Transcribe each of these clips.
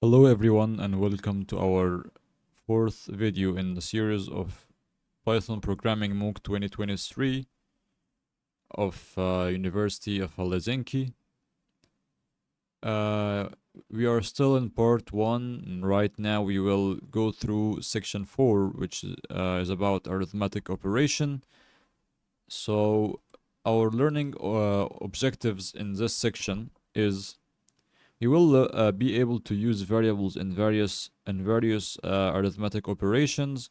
Hello everyone and welcome to our fourth video in the series of Python Programming Mooc 2023 of University of Helsinki. We are still in part 1 and right now we will go through section 4 which is about arithmetic operation. So our learning objectives in this section is you will be able to use variables in various arithmetic operations.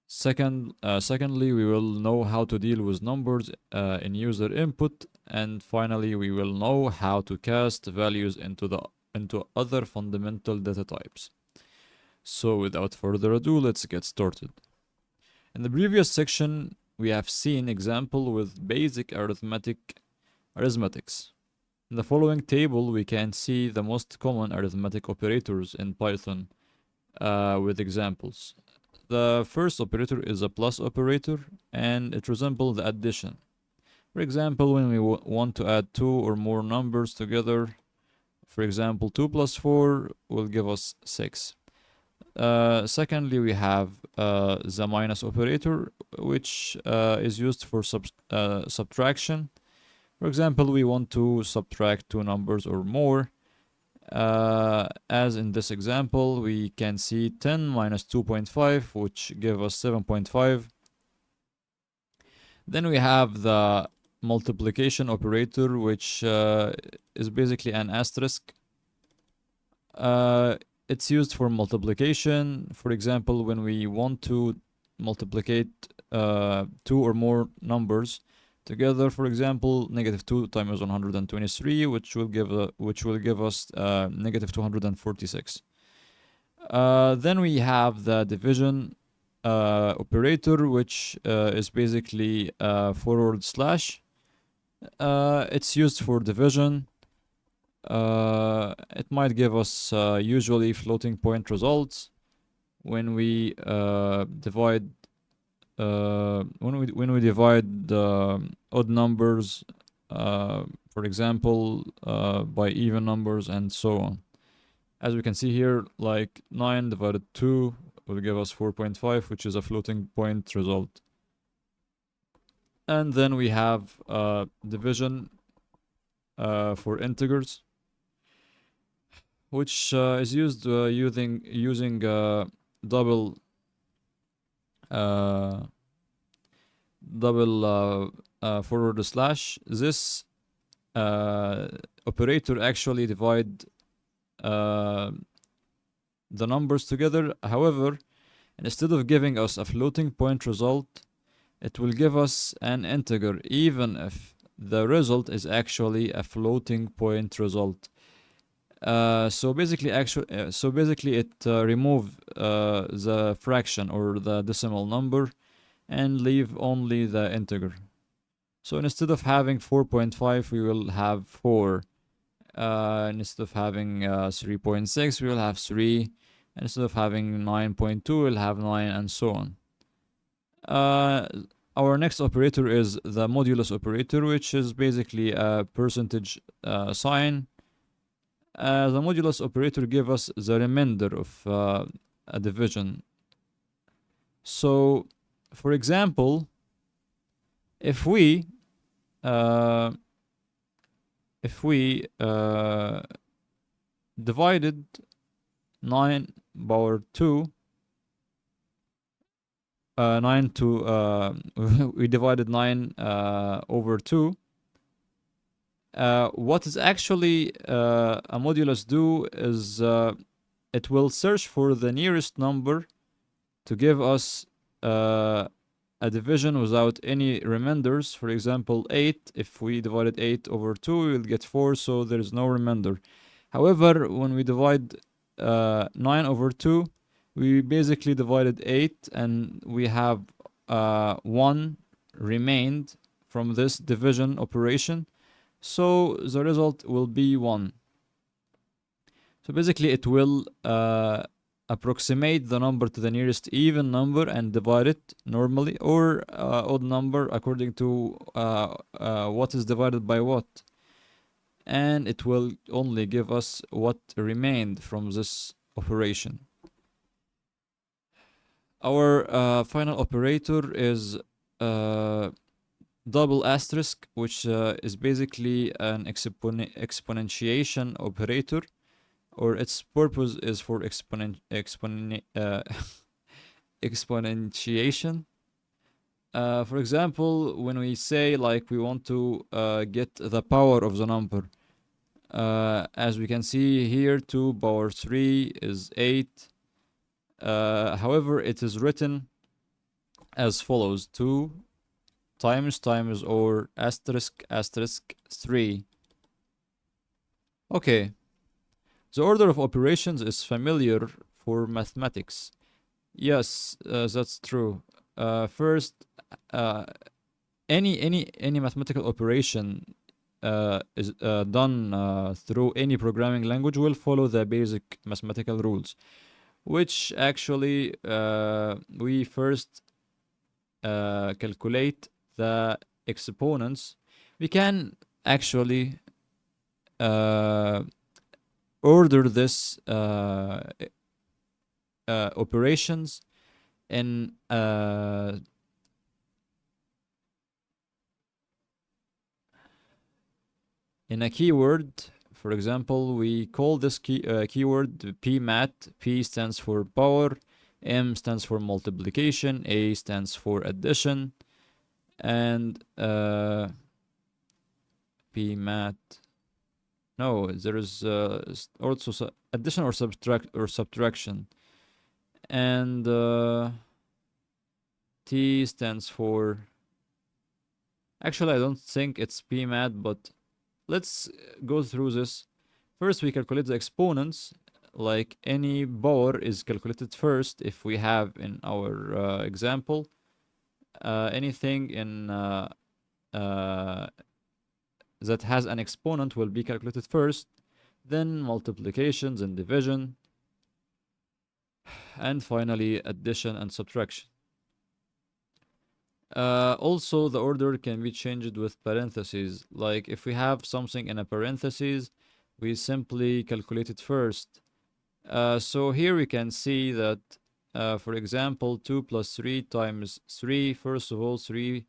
Secondly, we will know how to deal with numbers in user input, and finally, we will know how to cast values into other fundamental data types. So, without further ado, let's get started. In the previous section, we have seen example with basic arithmetics. In the following table, we can see the most common arithmetic operators in Python with examples. The first operator is a plus operator, and it resembles the addition. For example, when we want to add two or more numbers together, for example, 2 plus 4 will give us 6. Secondly, we have the minus operator, which is used for subtraction. For example, we want to subtract two numbers or more. As in this example, we can see 10 minus 2.5, which give us 7.5. Then we have the multiplication operator, which is basically an asterisk. It's used for multiplication. For example, when we want to multiplicate two or more numbers together, for example, negative 2 times 123, which will give us negative 246. Then we have the division operator, which is basically forward slash. It's used for division. It might give us usually floating point results when we divide odd numbers, for example, by even numbers and so on. As we can see here, like 9 divided 2 will give us 4.5, which is a floating point result. And then we have division for integers, which is used using double forward slash. This operator actually divide the numbers together. However, instead of giving us a floating point result, it will give us an integer, even if the result is actually a floating point result. So basically, it remove the fraction or the decimal number and leave only the integer. So instead of having 4.5, we will have 4. Instead of having 3.6, we will have 3. And instead of having 9.2, we'll have 9, and so on. Our next operator is the modulus operator, which is basically a percentage sign. The modulus operator gives us the remainder of a division. So, for example, if we divided 9 power 2, we divided 9 over 2. What is actually a modulus do is it will search for the nearest number to give us a division without any remainders. For example, 8, if we divided 8 over 2, we will get 4, so there is no remainder. However, when we divide 9 over 2, we basically divided 8 and we have 1 remained from this division operation. So the result will be 1. So basically it will approximate the number to the nearest even number and divide it normally, or odd number according to what is divided by what. and it will only give us what remained from this operation. Our final operator is uh, double asterisk, which is basically an exponentiation operator, or its purpose is for exponentiation. For example, when we say like we want to get the power of the number, as we can see here, 2 power 3 is 8. However, it is written as follows: 2 times or asterisk asterisk 3. Okay, the order of operations is familiar for mathematics. Yes, that's true. First, uh, any mathematical operation is done through any programming language will follow the basic mathematical rules, which actually we first calculate the exponents. We can actually uh, order this operations in a keyword. For example, we call this keyword pmat. P stands for power, M stands for multiplication, A stands for addition, and pmat. No, there is also addition or subtraction, and T stands for. Actually, I don't think it's pmat, but let's go through this. First, we calculate the exponents. Like any power is calculated first if we have in our example anything in that has an exponent will be calculated first, then multiplications and division, and finally addition and subtraction. Also, the order can be changed with parentheses. Like if we have something in a parentheses, we simply calculate it first. So here we can see that, for example, 2 plus 3 times 3. First of all, 3,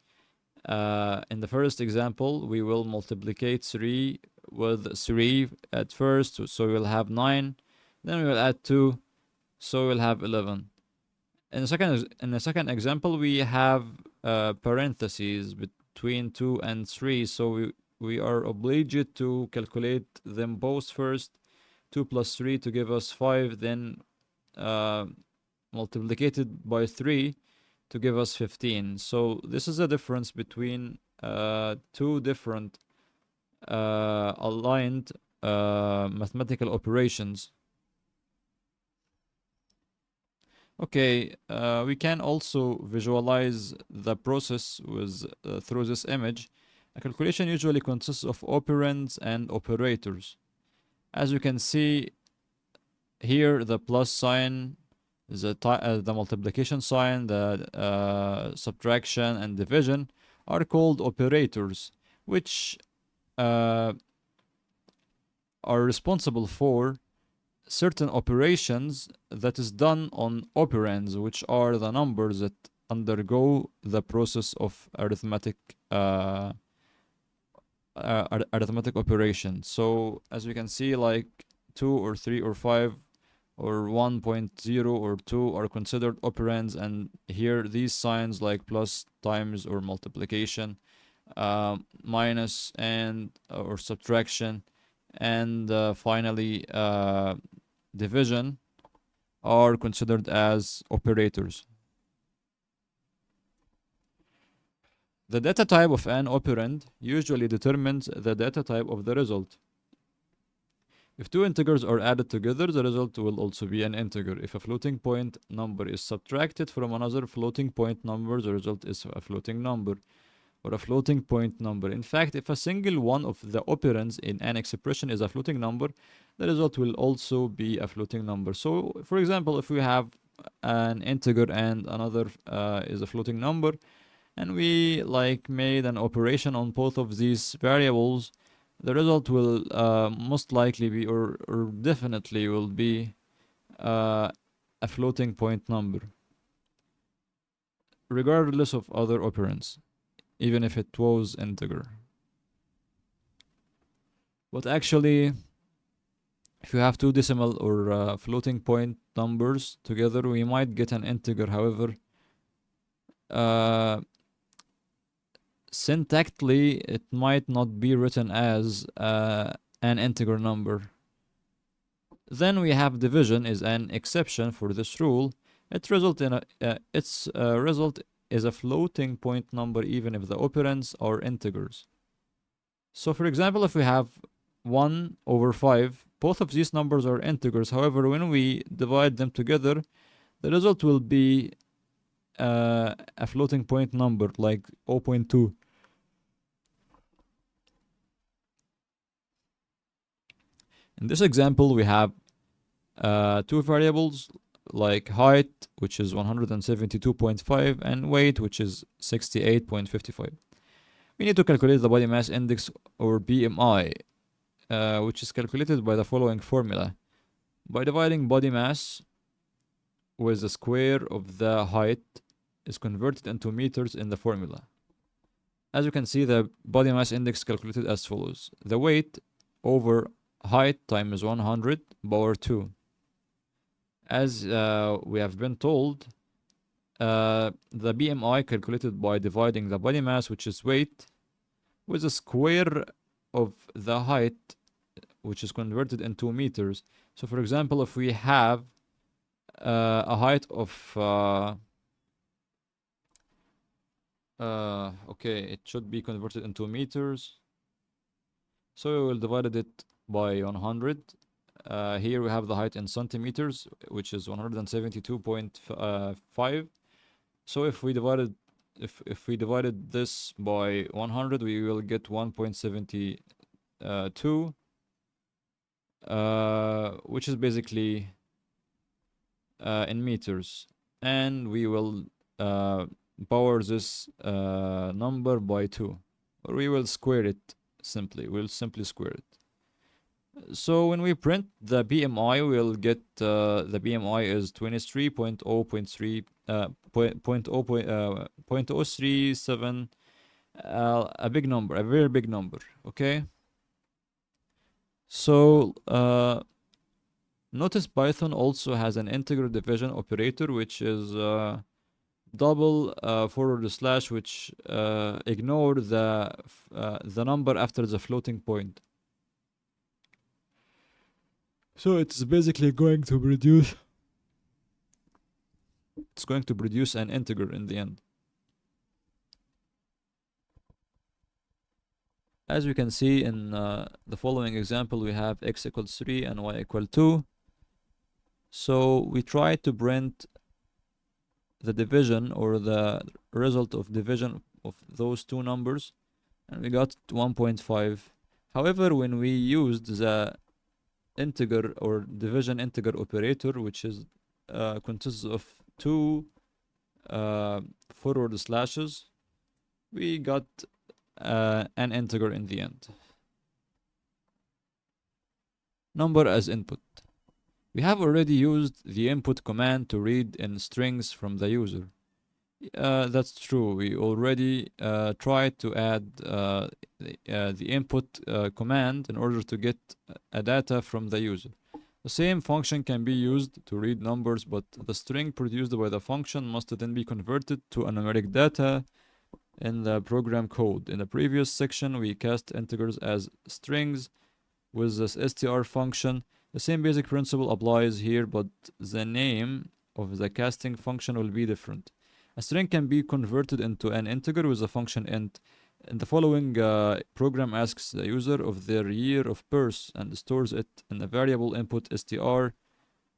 in the first example, we will multiplicate 3 with 3 at first, so we'll have 9. Then we will add 2, so we'll have 11. In the second example, we have parentheses between 2 and 3, so we are obliged to calculate them both first. 2 plus 3 to give us 5, then multiplicated by 3 to give us 15. So this is a difference between two different aligned mathematical operations. Okay, we can also visualize the process with through this image. A calculation usually consists of operands and operators. As you can see here, the plus sign, the multiplication sign, the subtraction and division are called operators, which are responsible for certain operations that is done on operands, which are the numbers that undergo the process of arithmetic operation. So as we can see, like 2 or 3 or 5 or 1.0 or 2 are considered operands, and here these signs like plus, times, or multiplication, minus, and or subtraction, and finally division are considered as operators. The data type of an operand usually determines the data type of the result. If two integers are added together, the result will also be an integer. If a floating point number is subtracted from another floating point number, the result is a floating number or a floating point number. In fact, if a single one of the operands in an expression is a floating number, the result will also be a floating number. So, for example, if we have an integer and another is a floating number, and we like made an operation on both of these variables, the result will most likely be, or definitely will be, uh, a floating point number, regardless of other operands, even if it was integer. But actually, if you have two decimal or floating point numbers together, we might get an integer. However, uh, syntactically, it might not be written as an integer number. Then we have division is an exception for this rule. Its result is a floating point number even if the operands are integers. So for example, if we have 1 over 5, both of these numbers are integers. However, when we divide them together, the result will be a floating point number like 0.2. In this example, we have two variables like height, which is 172.5, and weight, which is 68.55. We need to calculate the body mass index, or BMI, which is calculated by the following formula. By dividing body mass with the square of the height is converted into meters in the formula. As you can see, the body mass index calculated as follows. The weight over height times 100 power 2. As we have been told, the BMI calculated by dividing the body mass, which is weight, with the square of the height, which is converted into meters. So for example, if we have a height of okay, it should be converted into meters, so we will divide it by 100. Here we have the height in centimeters, which is 172.5. So if we divided this by 100, we will get 1.72, which is basically in meters, and we will power this number by 2, or we will square it simply. We'll simply square it. So when we print the BMI, we'll get the BMI is 23.0.3 .037, a big number, a very big number. Okay. So notice Python also has an integer division operator, which is double forward slash, which ignore the number after the floating point. So it's basically going to produce an integer in the end. As we can see in the following example, we have x equals 3 and y equal 2. So we try to print the division, or the result of division of those two numbers, and we got 1.5. However, when we used the integer or division integer operator, which is consists of two forward slashes, we got an integer in the end. Number as input. We have already used the input command to read in strings from the user. That's true. We already tried to add the input command in order to get a data from the user. The same function can be used to read numbers, but the string produced by the function must then be converted to a numeric data in the program code. In the previous section, we cast integers as strings with this str function. The same basic principle applies here, but the name of the casting function will be different. A string can be converted into an integer with the function int. In the following program asks the user of their year of birth and stores it in the variable input str.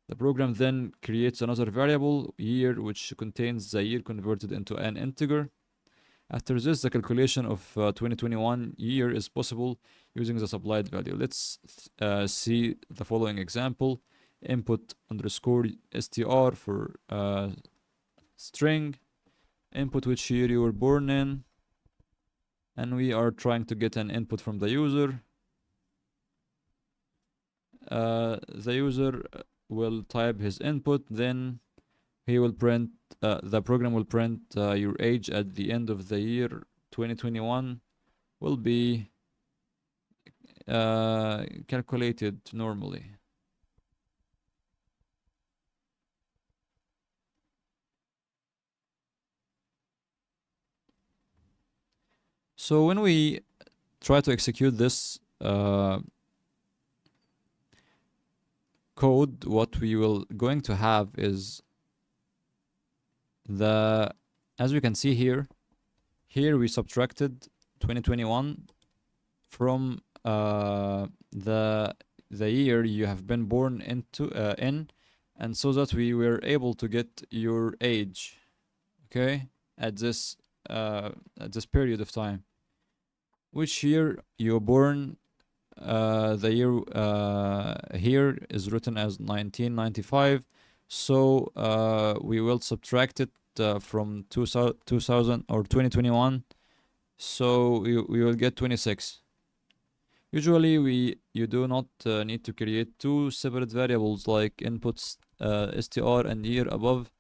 The program then creates another variable, year, which contains the year converted into an integer. After this, the calculation of 2021 year is possible using the supplied value. Let's see the following example. Input underscore str for string, input which year you were born in, and we are trying to get an input from the user. the user will type his input, then he will print, the program will print your age at the end of the year 2021 will be calculated normally. So when we try to execute this code, what we will going to have is as we can see here we subtracted 2021 from the year you have been born in, and so that we were able to get your age, okay, at this period of time. Which year you're born? The year here is written as 1995, so we will subtract it from 2000 or 2021, so we will get 26. Usually you do not need to create two separate variables like inputs str and year above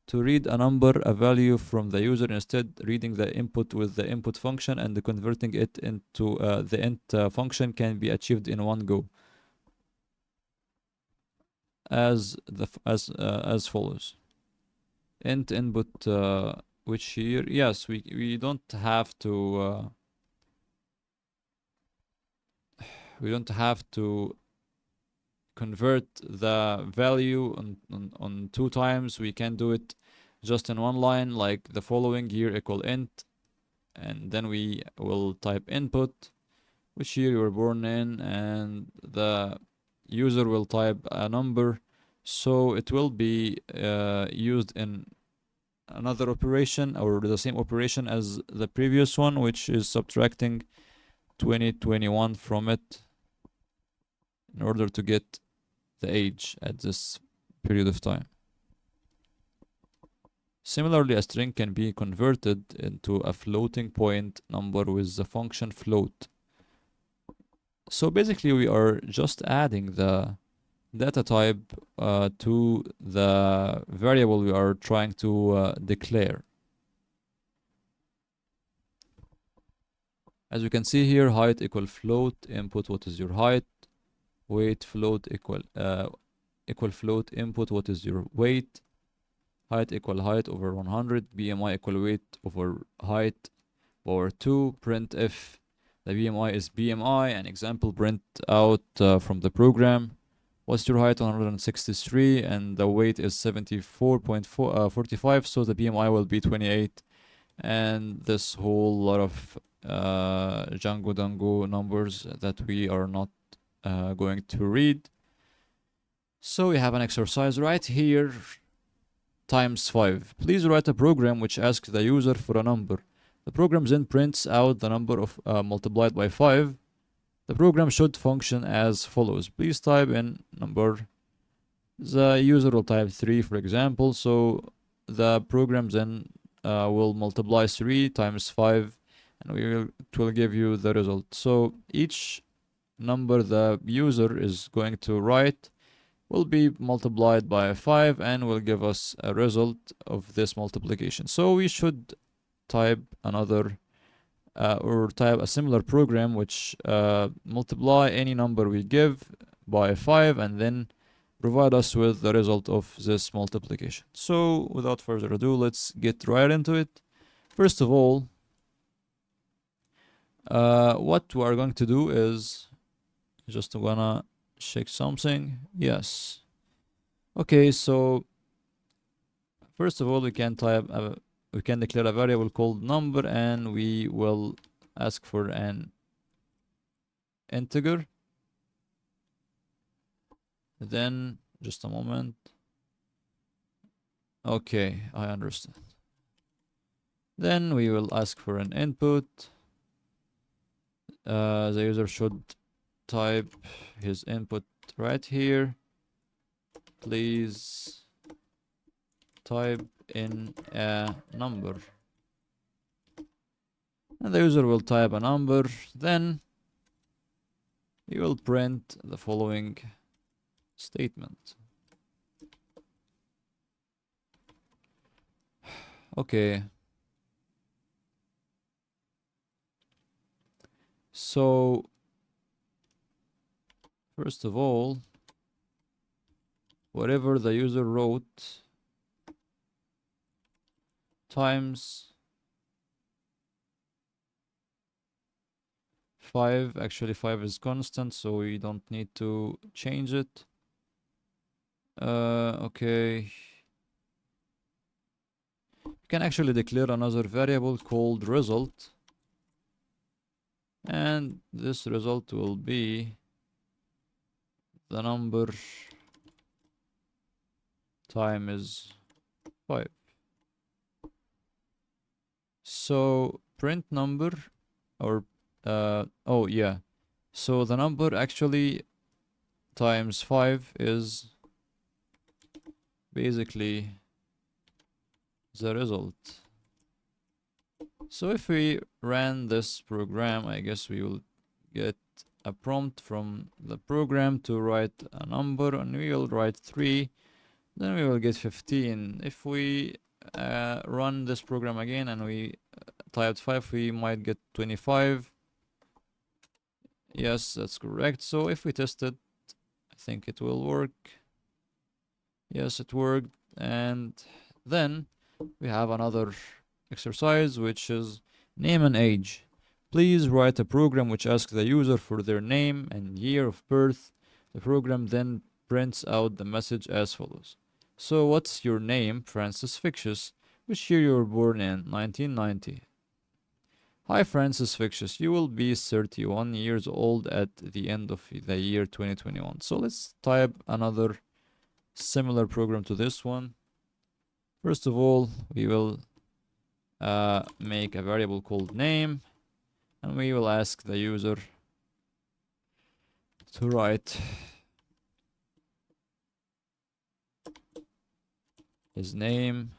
to read a number, a value from the user. Instead, reading the input with the input function and converting it into the int function can be achieved in one go. As follows: int input which year. Yes, we don't have to convert the value on two times. We can do it just in one line, like the following: year equal int, and then we will type input which year you were born in, and the user will type a number, so it will be used in another operation or the same operation as the previous one, which is subtracting 2021 from it in order to get the age at this period of time. Similarly, a string can be converted into a floating point number with the function float. So basically we are just adding the data type to the variable we are trying to declare. As you can see here, height equal float, input what is your height, weight float equal float, input what is your weight, height equal height over 100, BMI equal weight over height power 2, print if the BMI is BMI, an example print out from the program. What's your height? 163, and the weight is 74.45, so the BMI will be 28, and this whole lot of Django Dango numbers that we are not going to read. So we have an exercise right here, times 5. Please write a program which asks the user for a number. The program then prints out the number of multiplied by 5. The program should function as follows. Please type in number. The user will type 3, for example, so the program then will multiply 3 times 5, and it will give you the result. So each number the user is going to write will be multiplied by 5 and will give us a result of this multiplication. So we should type another or type a similar program which multiply any number we give by 5 and then provide us with the result of this multiplication. So without further ado, let's get right into it. First of all, what we are going to do is just gonna check something. Yes. Okay, so first of all, we can declare a variable called number, and we will ask for an integer. Then just a moment. Okay, I understand. Then we will ask for an input. The user should type his input right here. Please type in a number. And the user will type a number. Then we will print the following statement. Okay. So first of all, whatever the user wrote times 5. Actually, 5 is constant, so we don't need to change it. Okay. You can actually declare another variable called result, and this result will be the number times 5. So print number, or oh yeah, so the number actually times 5 is basically the result. So if we ran this program, I guess we will get a prompt from the program to write a number, and we will write 3, then we will get 15. If we run this program again and we typed 5, we might get 25. Yes, that's correct. So if we test it, I think it will work. Yes, it worked. And then we have another exercise, which is name and age. Please write a program which asks the user for their name and year of birth. The program then prints out the message as follows. So what's your name? Francis Fictious. Which year you were born in? 1990. Hi Francis Fictious, you will be 31 years old at the end of the year 2021. So let's type another similar program to this one. First of all, we will make a variable called name, and we will ask the user to write his name.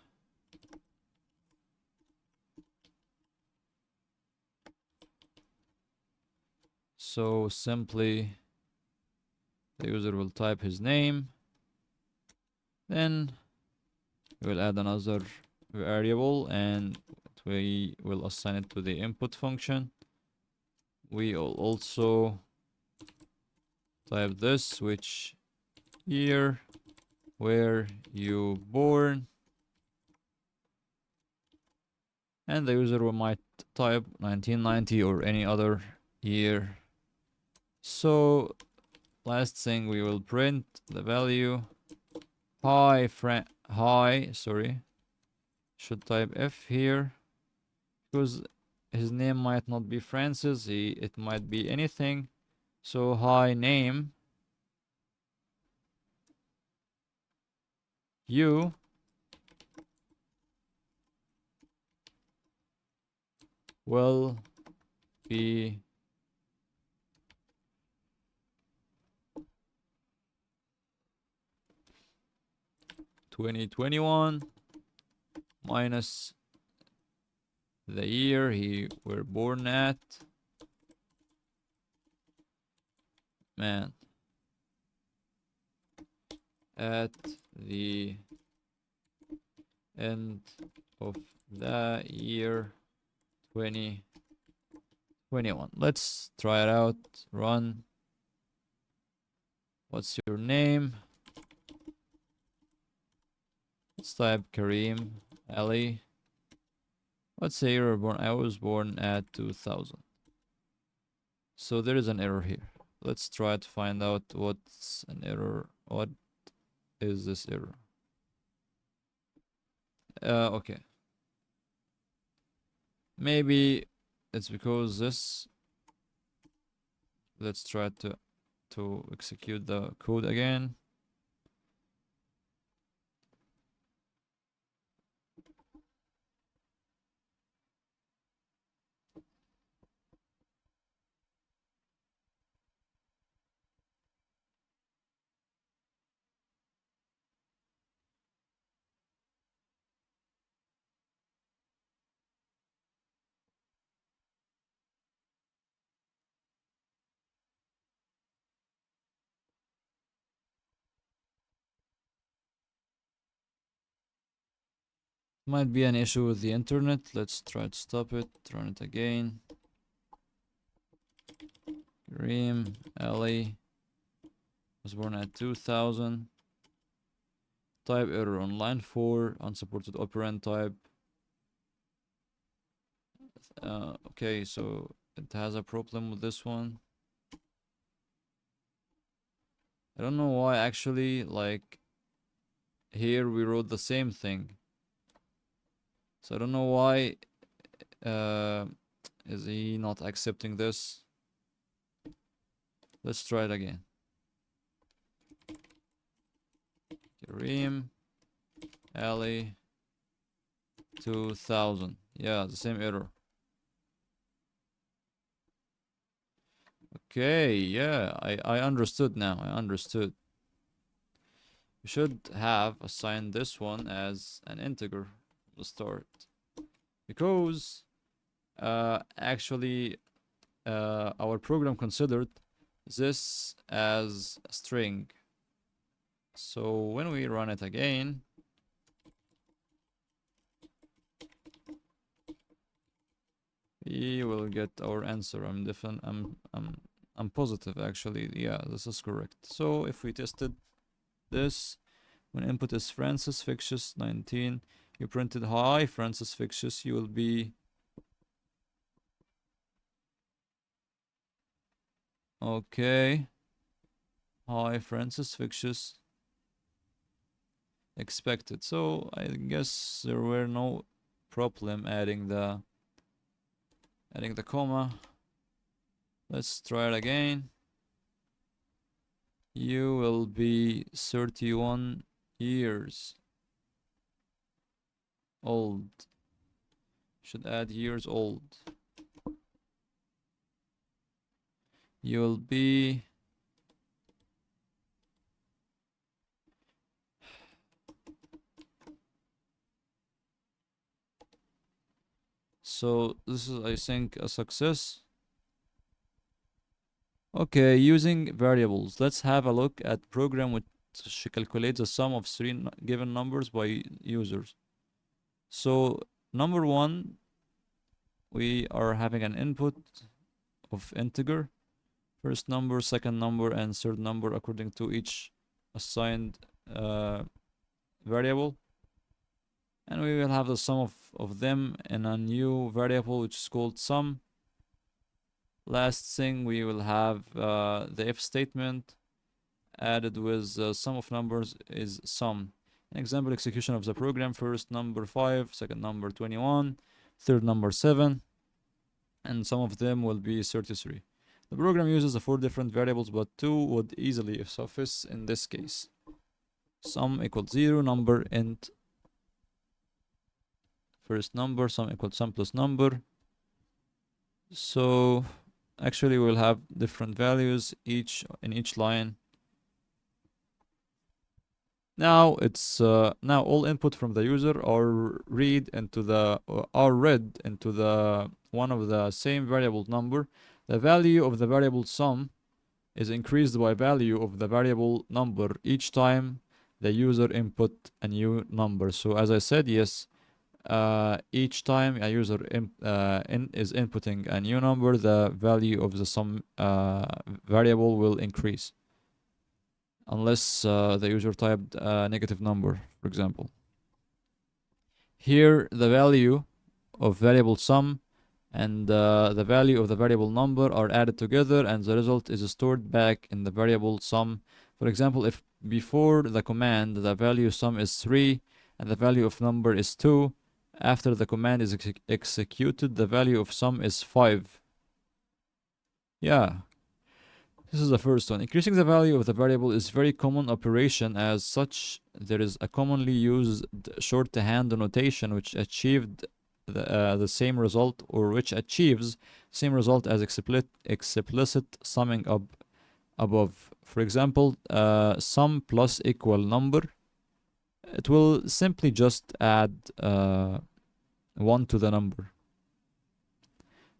So simply the user will type his name, then we will add another variable and we will assign it to the input function. We will also type this, which year were you born, and the user might type 1990 or any other year. So last thing, we will print the value. Hi, sorry, should type F here because his name might not be Francis, it might be anything. So hi name, you will be 2021 minus the year he were born at. Man, at the end of the year 2021. Let's try it out. Run. What's your name? Let's type Kareem Ali. Let's say you were born. I was born at 2000. So there is an error here. Let's try to find out what's an error. What is this error? Okay. Maybe it's because this. Let's try to execute the code again. Might be an issue with the internet. Let's try to stop it. Run it again. Kareem Ali was born at 2000. Type error on line 4. Unsupported operand type. Okay, so it has a problem with this one. I don't know why actually, like, here we wrote the same thing. So I don't know why is he not accepting this. Let's try it again. Kareem Ali 2000. Yeah, the same error. Okay, yeah, I understood now. I understood. We should have assigned this one as an integer from the start. Because actually our program considered this as a string. So when we run it again, we will get our answer. I'm positive actually. Yeah, this is correct. So if we tested this, when input is Francis Fictious 19, you printed hi Francis Fictious, you will be okay. Hi Francis Fictious expected. So I guess there were no problem adding the comma. Let's try it again. You will be 31 years old. Should add years old. You'll be so this is, I think, a success. Okay, using variables. Let's have a look at program which calculates the sum of three given numbers by users. So number one, we are having an input of integer, first number, second number, and third number according to each assigned variable. And we will have the sum of them in a new variable which is called sum. Last thing, we will have the if statement added with sum of numbers is sum. An example execution of the program: first number 5, second number 21, third number 7, and some of them will be 33. The program uses the 4 different variables, but 2 would easily suffice in this case. Sum equals 0, number int first number, sum equals sum plus number. So actually we'll have different values in each line. Now it's now all input from the user are read into the one of the same variable number. The value of the variable sum is increased by value of the variable number each time the user input a new number. So as I said, yes, each time a user is inputting a new number, the value of the sum variable will increase, unless the user typed a negative number, for example. Here, the value of variable sum and the value of the variable number are added together, and the result is stored back in the variable sum. For example, if before the command the value sum is 3 and the value of number is 2, after the command is executed, the value of sum is 5. Yeah, this is the first one. Increasing the value of the variable is very common operation. As such, there is a commonly used shorthand notation which achieved the same result, or which achieves same result as explicit summing up above. For example, sum plus equal number. It will simply just add 1 to the number.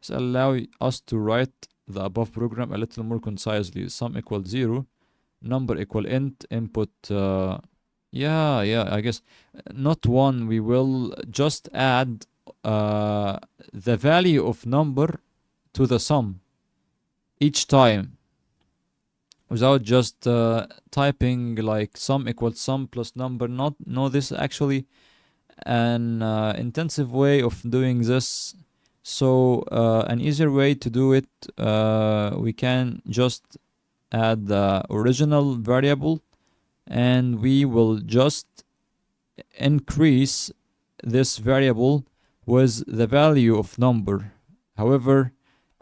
This allows us to write the above program a little more concisely. Sum equals 0, number equal int, input Yeah, I guess not one. We will just add the value of number to the sum each time without just typing like sum equals sum plus number. Not no, this is actually an intensive way of doing this. So an easier way to do it, we can just add the original variable, and we will just increase this variable with the value of number. However,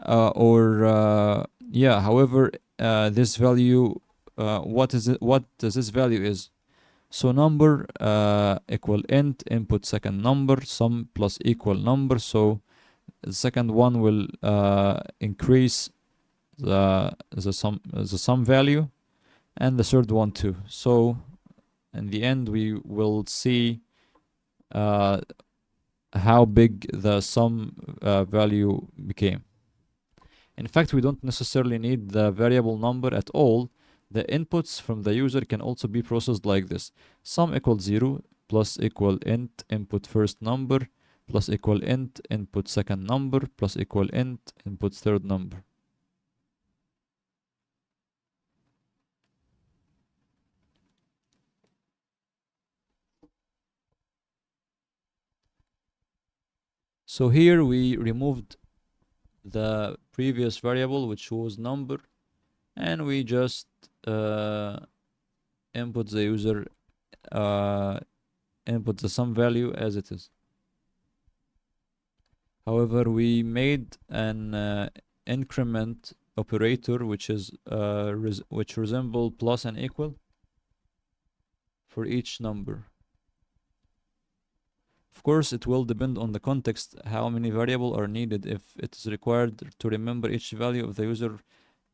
or yeah, however, this value, what is it? What does this value is? So number equal int input second number sum plus equal number. So the second one will increase the sum value, and the third one too. So in the end, we will see uh, how big the sum value became. In fact, we don't necessarily need the variable number at all. The inputs from the user can also be processed like this. Sum equals 0 plus equal int input first number plus equal int input second number plus equal int input third number. So here we removed the previous variable, which was number, and we just uh, input the user input the sum value as it is. However, we made an increment operator which is which resemble plus and equal for each number. Of course, it will depend on the context how many variables are needed. If it is required to remember each value of the user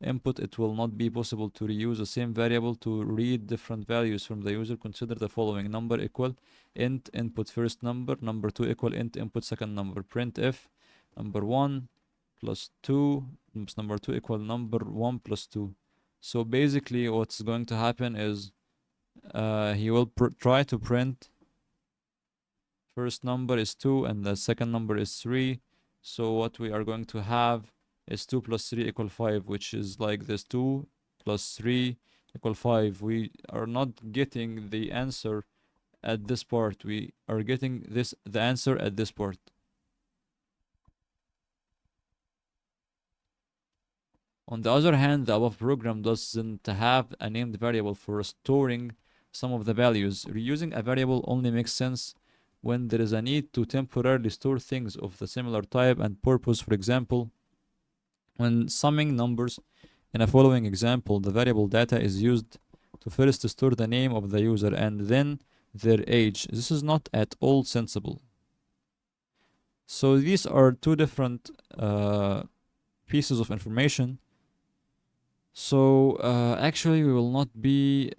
input, it will not be possible to reuse the same variable to read different values from the user. Consider the following: number equal int input first number, number 2 equal int input second number. Printf number 1 plus 2 number 2 equal number 1 plus 2. So basically what's going to happen is he will try to print first number is 2 and the second number is 3. So what we are going to have is 2 plus 3 equal 5, which is like this: 2 plus 3 equal 5. We are not getting the answer at this part. We are getting the answer at this part. On the other hand, the above program doesn't have a named variable for storing some of the values. Reusing a variable only makes sense when there is a need to temporarily store things of the similar type and purpose. For example, when summing numbers in a following example, the variable data is used to first store the name of the user and then their age. This is not at all sensible. So these are two different pieces of information. So actually we will not be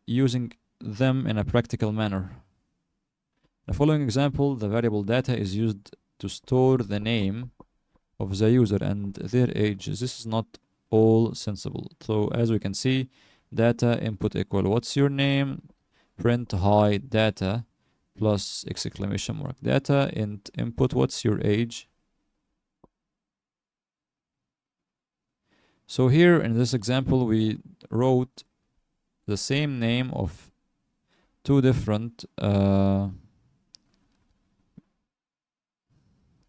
using them in a practical manner. The following example, the variable data is used to store the name of the user and their age. This is not all sensible. So as we can see, data input equal what's your name, print hi data plus exclamation mark data, int input what's your age. So here in this example, we wrote the same name of two different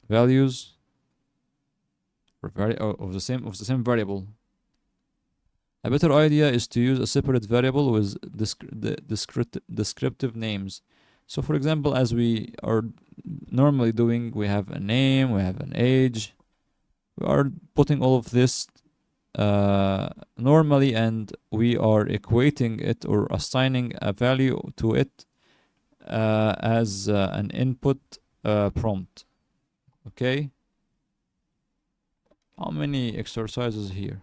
values or of the same variable. A better idea is to use a separate variable with descriptive names. So for example, as we are normally doing, we have a name, we have an age. We are putting all of this normally, and we are equating it or assigning a value to it as an input prompt. Okay. How many exercises here?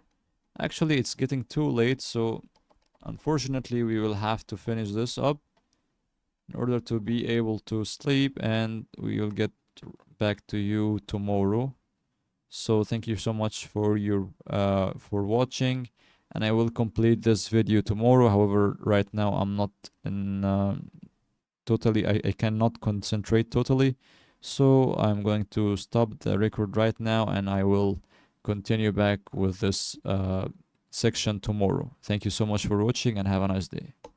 Actually, it's getting too late, so unfortunately we will have to finish this up in order to be able to sleep, and we will get back to you tomorrow. So thank you so much for watching, and I will complete this video tomorrow. However, right now I'm not in totally, I cannot concentrate totally, so I'm going to stop the record right now, and I will continue back with this section tomorrow. Thank you so much for watching, and have a nice day.